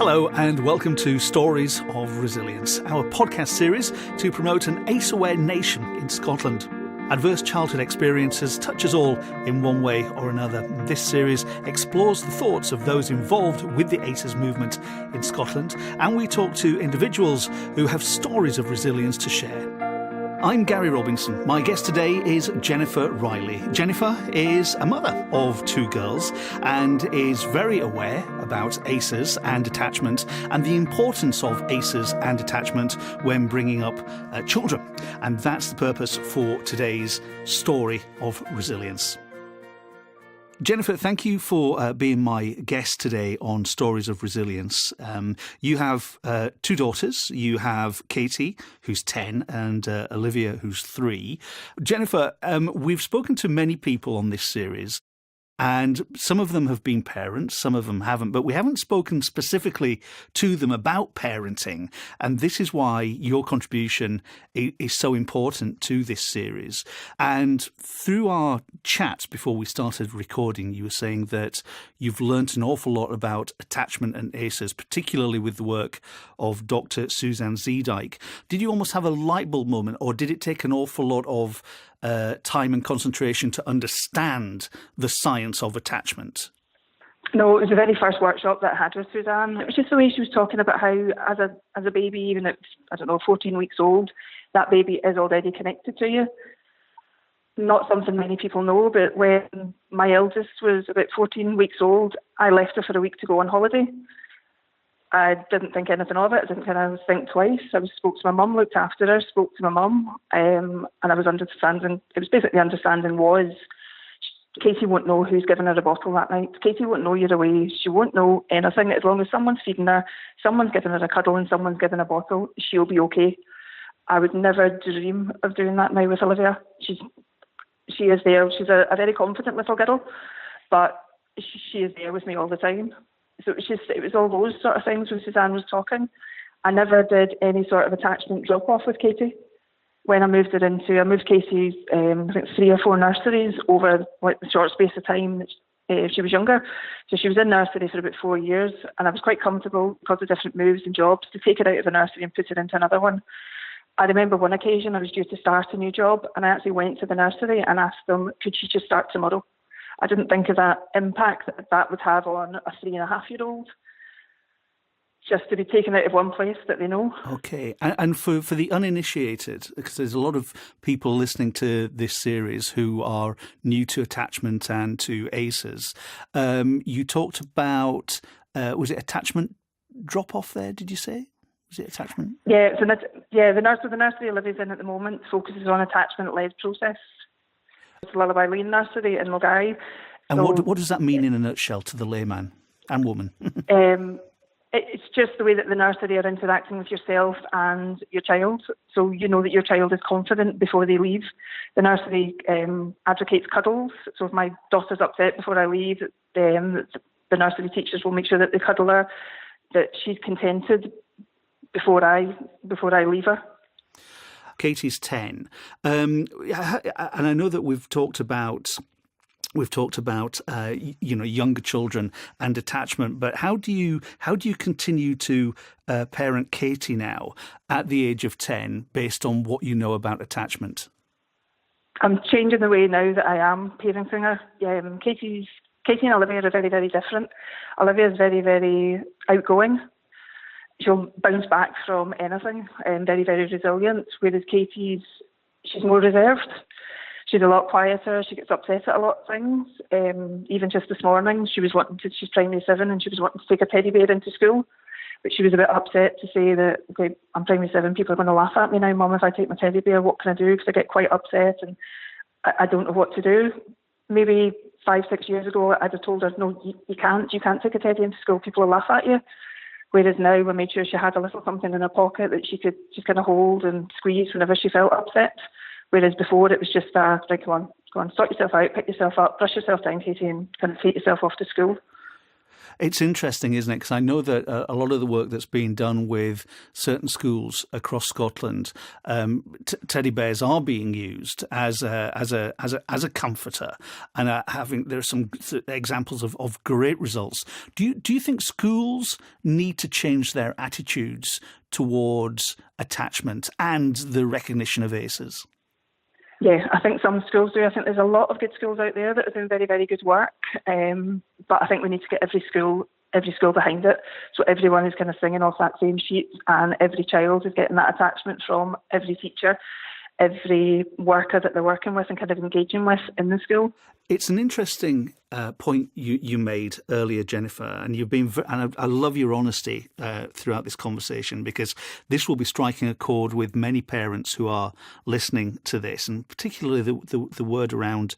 Hello and welcome to Stories of Resilience, our podcast series to promote an ACE-aware nation in Scotland. Adverse childhood experiences touch us all in one way or another. This series explores the thoughts of those involved with the ACEs movement in Scotland, and we talk to individuals who have stories of resilience to share. I'm Gary Robinson. My guest today is Jennifer Riley. Jennifer is a mother of two girls and is very aware about ACEs and attachment and the importance of ACEs and attachment when bringing up children. And that's the purpose for today's Story of Resilience. Jennifer, thank you for being my guest today on Stories of Resilience. You have two daughters. You have Katie, who's 10, and Olivia, who's 3. Jennifer, we've spoken to many people on this series, and some of them have been parents, some of them haven't, but we haven't spoken specifically to them about parenting. And this is why your contribution is so important to this series. And through our chat before we started recording, you were saying that you've learnt an awful lot about attachment and ACEs, particularly with the work of Dr. Suzanne Zeedyk. Did you almost have a light bulb moment, or did it take an awful lot of time and concentration to understand the science of attachment? No, it was the very first workshop that I had with Suzanne. It was just the way she was talking about how, as a baby, even at 14 weeks old, that baby is already connected to you. Not something many people know, but when my eldest was about 14 weeks old, I left her for a week to go on holiday. I didn't think anything of it. I didn't kind of think twice. I spoke to my mum, looked after her, spoke to my mum, and I was understanding. It was basically understanding was Katie won't know who's giving her a bottle that night. Katie won't know you're away. She won't know anything. As long as someone's feeding her, someone's giving her a cuddle, and someone's giving a bottle, she'll be okay. I would never dream of doing that now with Olivia. She is there. She's a very confident little girl, but she is there with me all the time. So it was all those sort of things when Suzanne was talking. I never did any sort of attachment drop off with Katie. When I moved Katie, I think 3 or 4 nurseries over like the short space of time that she was younger. So she was in nursery for about 4 years, and I was quite comfortable because of different moves and jobs to take her out of a nursery and put her into another one. I remember one occasion I was due to start a new job, and I actually went to the nursery and asked them, could she just start tomorrow? I didn't think of that impact that would have on a 3.5-year-old, just to be taken out of one place that they know. Okay. And for the uninitiated, because there's a lot of people listening to this series who are new to attachment and to ACEs, you talked about, was it attachment drop-off there, did you say? Was it attachment? Yeah, the nursery Olivia's in at the moment focuses on attachment-led process. It's Lullaby Lane Nursery in Mulgai. And so, what does that mean in a nutshell to the layman and woman? It's just the way that the nursery are interacting with yourself and your child. So you know that your child is confident before they leave. The nursery advocates cuddles. So if my daughter's upset before I leave, the nursery teachers will make sure that they cuddle her, that she's contented before I leave her. Katie's 10, and I know that we've talked about younger children and attachment, but how do you continue to parent Katie now at the age of 10 based on what you know about attachment? I'm changing the way now that I am parenting her. Katie and Olivia are very, very different. Olivia is very, very outgoing. She'll bounce back from anything and very, very resilient, whereas she's more reserved. She's a lot quieter. She gets upset at a lot of things. Even just this morning, she's primary 7 and she was wanting to take a teddy bear into school, but she was a bit upset to say that, okay, I'm primary 7, people are going to laugh at me now, Mum, if I take my teddy bear, what can I do? Because I get quite upset and I don't know what to do. Maybe 5-6 years ago, I'd have told her, no, you can't take a teddy into school, people will laugh at you. Whereas now we made sure she had a little something in her pocket that she could just kind of hold and squeeze whenever she felt upset. Whereas before it was just, go on, sort yourself out, pick yourself up, brush yourself down, Katie, and kind of take yourself off to school. It's interesting, isn't it? Because I know that a lot of the work that's being done with certain schools across Scotland, teddy bears are being used as a comforter, and there are some examples of great results. Do you think schools need to change their attitudes towards attachment and the recognition of ACEs? Yeah, I think some schools do. I think there's a lot of good schools out there that are doing very, very good work. But I think we need to get every school behind it. So everyone is kind of singing off that same sheet, and every child is getting that attachment from every teacher, every worker that they're working with and kind of engaging with in the school. It's an interesting point you made earlier, Jennifer, and I love your honesty throughout this conversation, because this will be striking a chord with many parents who are listening to this, and particularly the word around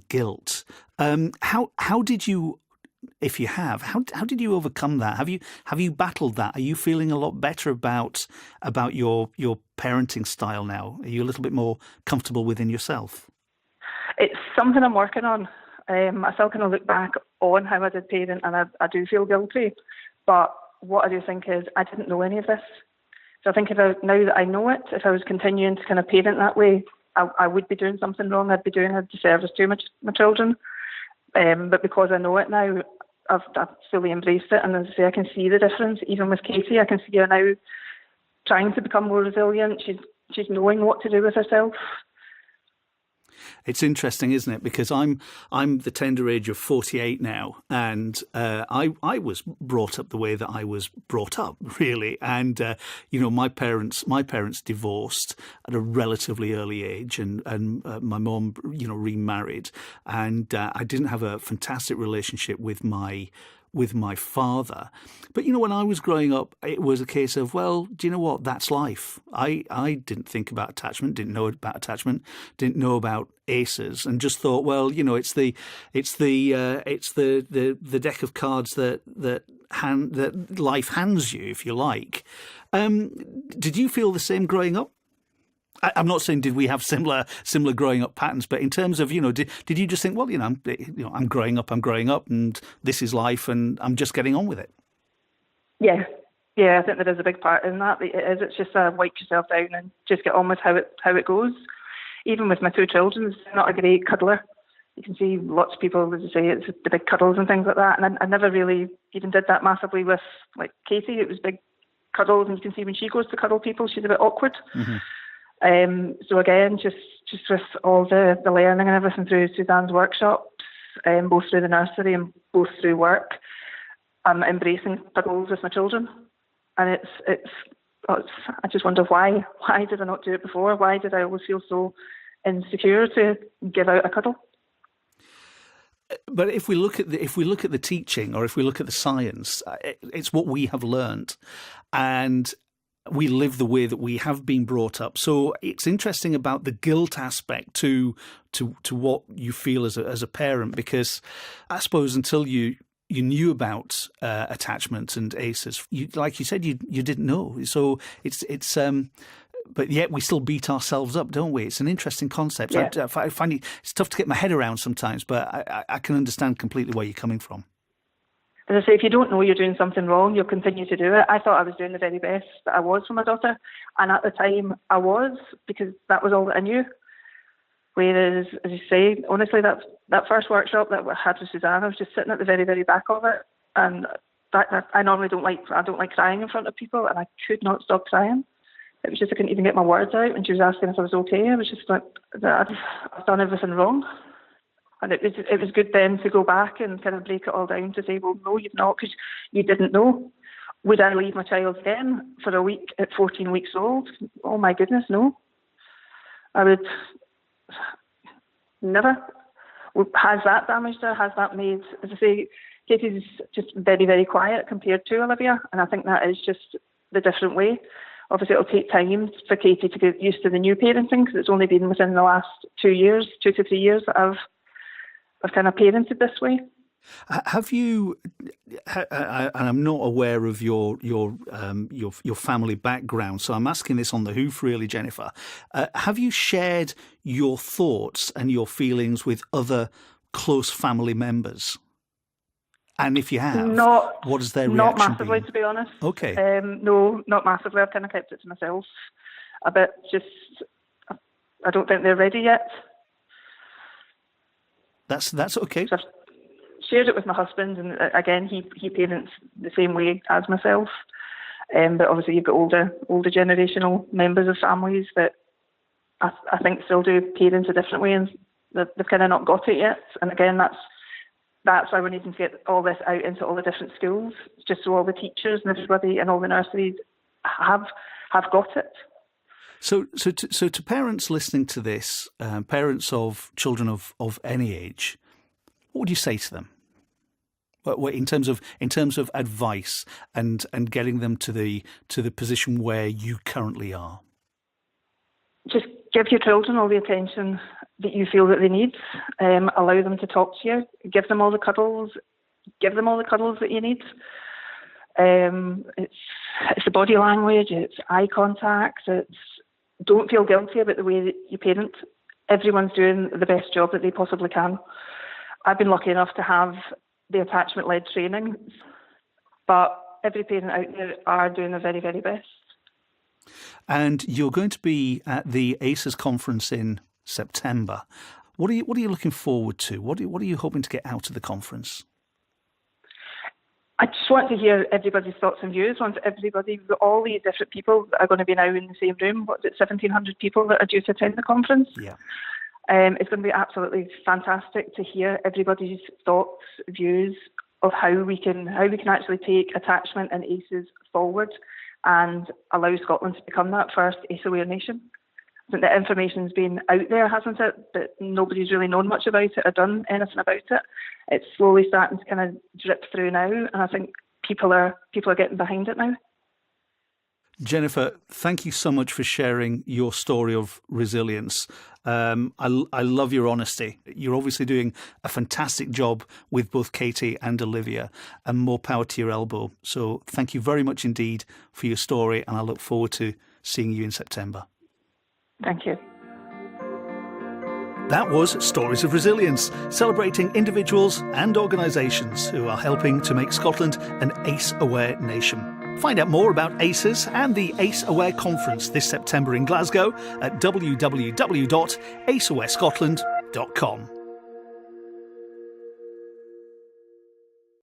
guilt. How did you, if you have, how did you overcome that? Have you battled that? Are you feeling a lot better about your parenting style now? Are you a little bit more comfortable within yourself? It's something I'm working on. I still kind of look back on how I did parent, and I do feel guilty. But what I do think is I didn't know any of this. So I think now that I know it, if I was continuing to kind of parent that way, I would be doing something wrong. I'd be doing a disservice to my children. But because I know it now, I've fully embraced it. And as I say, I can see the difference. Even with Katie, I can see her now trying to become more resilient. She's knowing what to do with herself. It's interesting, isn't it? Because I'm the tender age of 48 now, and I was brought up the way that I was brought up, really. And my parents divorced at a relatively early age, and my mum remarried, and I didn't have a fantastic relationship with my father. But, when I was growing up, it was a case of, well, do you know what? That's life. I didn't think about attachment, didn't know about attachment, didn't know about ACEs, and just thought, well, it's the deck of cards that life hands you, if you like. Did you feel the same growing up? I'm not saying did we have similar growing up patterns, but in terms of, did you just think, well, I'm growing up, and this is life, and I'm just getting on with it? Yeah, I think there is a big part in that. It's just wipe yourself down and just get on with how it goes. Even with my two children, it's not a great cuddler. You can see lots of people, as I say, it's the big cuddles and things like that. And I never really even did that massively with like Katie. It was big cuddles, and you can see when she goes to cuddle people, she's a bit awkward. Mm-hmm. So again, just with all the learning and everything through Suzanne's workshops, both through the nursery and both through work, I'm embracing cuddles with my children. And I just wonder why did I not do it before? Why did I always feel so insecure to give out a cuddle? But if we look at the teaching, or if we look at the science, it's what we have learned, and we live the way that we have been brought up. So it's interesting about the guilt aspect to what you feel as a parent, because I suppose until you knew about attachment and ACEs, like you said, you didn't know. So it's but yet we still beat ourselves up, don't we? It's an interesting concept. Yeah. I find it's tough to get my head around sometimes, but I can understand completely where you're coming from. As I say, if you don't know you're doing something wrong, you'll continue to do it. I thought I was doing the very best that I was for my daughter, and at the time I was, because that was all that I knew. Whereas, as you say, honestly, that first workshop that I had with Suzanne, I was just sitting at the very, very back of it, and I normally don't like crying in front of people, and I could not stop crying. It was just I couldn't even get my words out, and she was asking if I was okay. I was just like, I've done everything wrong. And it was good then to go back and kind of break it all down to say, well, no, you've not, because you didn't know. Would I leave my child again for a week at 14 weeks old? Oh my goodness, no. I would never. Has that damaged her? Has that made, as I say, Katie's just very, very quiet compared to Olivia, and I think that is just the different way. Obviously, it'll take time for Katie to get used to the new parenting, because it's only been within the last 2 to 3 years that I've kind of parented this way. Have you? And I'm not aware of your family background, so I'm asking this on the hoof, really, Jennifer. Have you shared your thoughts and your feelings with other close family members? And if you have, what is their not reaction massively, been? to be honest. Okay. No, not massively. I've kind of kept it to myself a bit. Just, I don't think they're ready yet. That's okay. So I've shared it with my husband, and again, he parents the same way as myself. But obviously, you've got older generational members of families that I think still do parents a different way, and they've kind of not got it yet. And again, that's why we're needing to get all this out into all the different schools, just so all the teachers and everybody and all the nurseries have got it. So to parents listening to this, parents of children of any age, what would you say to them? In terms of advice and getting them to the position where you currently are? Just give your children all the attention that you feel that they need. Allow them to talk to you. Give them all the cuddles. Give them all the cuddles that you need. It's the body language. It's eye contact. Don't feel guilty about the way that you parent. Everyone's doing the best job that they possibly can. I've been lucky enough to have the attachment-led training, but every parent out there are doing their very, very best. And you're going to be at the ACES conference in September. What are you looking forward to? What are you hoping to get out of the conference? I just want to hear everybody's thoughts and views. We've got all these different people that are going to be now in the same room. 1,700 people that are due to attend the conference? Yeah. It's going to be absolutely fantastic to hear everybody's thoughts, views of how we can actually take attachment and ACEs forward and allow Scotland to become that first ACE-aware nation. I think the information's been out there, hasn't it? But nobody's really known much about it or done anything about it. It's slowly starting to kind of drip through now, and I think people are getting behind it now. Jennifer, thank you so much for sharing your story of resilience. I love your honesty. You're obviously doing a fantastic job with both Katie and Olivia, and more power to your elbow. So thank you very much indeed for your story, and I look forward to seeing you in September. Thank you. That was Stories of Resilience, celebrating individuals and organisations who are helping to make Scotland an ACE-aware nation. Find out more about ACES and the ACE Aware Conference this September in Glasgow at www.aceawarescotland.com.